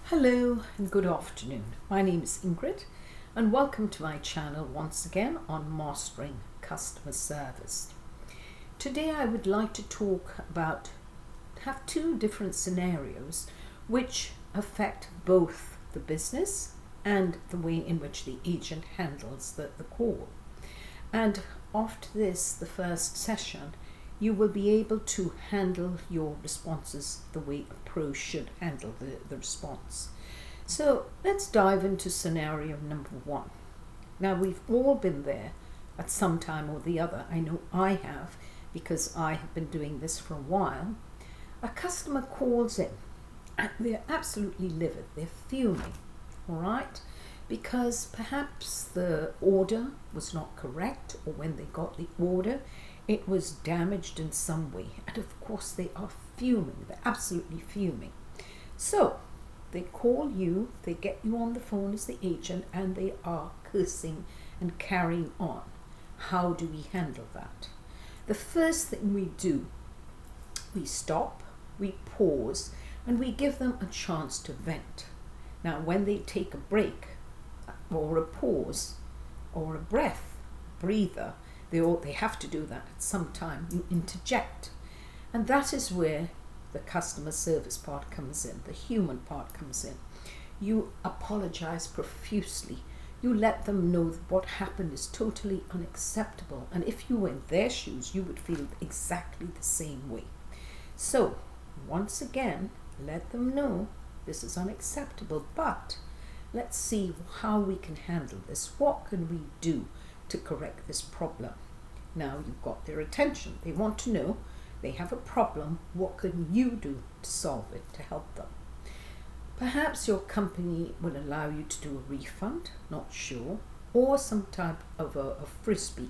Hello and good afternoon. My name is Ingrid and welcome to my channel once again on Mastering Customer Service. Today I would like to have two different scenarios which affect both the business and the way in which the agent handles the call. And after this, the first session, you will be able to handle your responses the way a pro should handle the response. So let's dive into scenario number one. Now, we've all been there at some time or the other. I know I have, because I have been doing this for a while. A customer calls in and they're absolutely livid. They're fuming, all right? Because perhaps the order was not correct, or when they got the order, it was damaged in some way. And of course they are fuming. They're absolutely fuming. So they call you, they get you on the phone as the agent, and they are cursing and carrying on. How do we handle that? The first thing we do, we stop, we pause, and we give them a chance to vent. Now, when they take a break or a pause or a breather, they have to do that at some time. You interject. And that is where the customer service part comes in, the human part comes in. You apologize profusely. You let them know that what happened is totally unacceptable. And if you were in their shoes, you would feel exactly the same way. So, once again, let them know this is unacceptable, but let's see how we can handle this. What can we do to correct this problem? Now you've got their attention. They want to know they have a problem. What can you do to solve it, to help them? Perhaps your company will allow you to do a refund, not sure, or some type of a frisbee.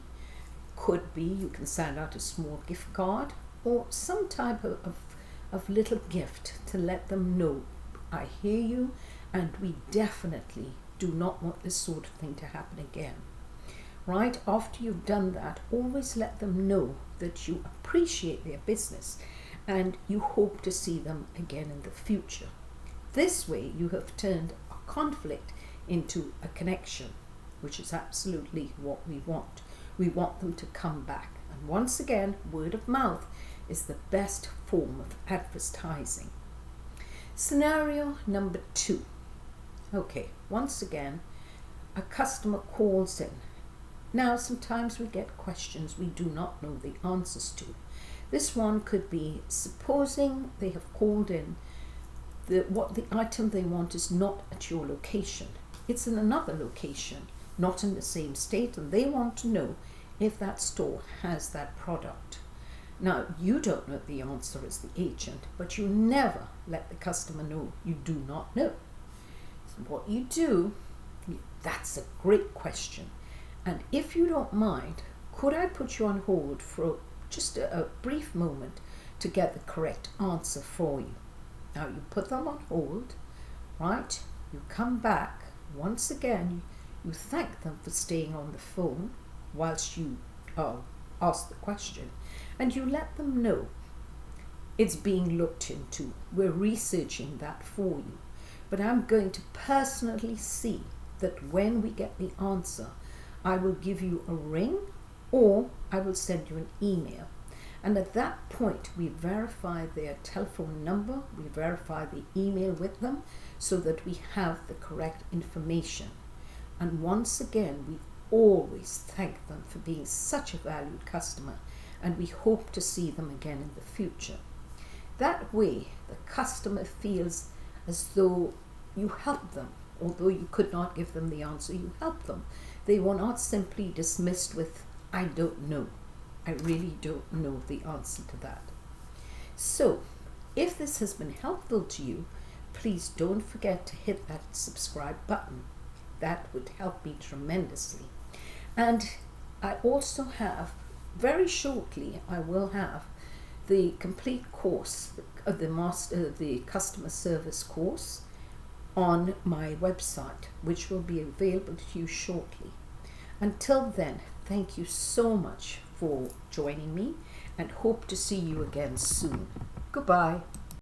Could be you can send out a small gift card or some type of little gift to let them know, I hear you, and we definitely do not want this sort of thing to happen again. Right after you've done that, always let them know that you appreciate their business and you hope to see them again in the future. This way you have turned a conflict into a connection, which is absolutely what we want. We want them to come back. And once again, word of mouth is the best form of advertising. Scenario number two. Okay, once again, a customer calls in. Now, sometimes we get questions we do not know the answers to. This one could be, supposing they have called in, the item they want is not at your location. It's in another location, not in the same state, and they want to know if that store has that product. Now, you don't know the answer as the agent, but you never let the customer know you do not know. So what you do, that's a great question. And if you don't mind, could I put you on hold for just a brief moment to get the correct answer for you? Now you put them on hold, right? You come back. Once again, you thank them for staying on the phone whilst you ask the question. And you let them know it's being looked into. We're researching that for you. But I'm going to personally see that when we get the answer, I will give you a ring or I will send you an email. And at that point, we verify their telephone number, we verify the email with them so that we have the correct information. And once again, we always thank them for being such a valued customer, and we hope to see them again in the future. That way, the customer feels as though you helped them. Although you could not give them the answer, you helped them. They were not simply dismissed with, I don't know. I really don't know the answer to that. So, if this has been helpful to you, please don't forget to hit that subscribe button. That would help me tremendously. And I also have, very shortly, I will have the complete course, the customer service course, on my website, which will be available to you shortly. Until then, thank you so much for joining me and hope to see you again soon. Goodbye.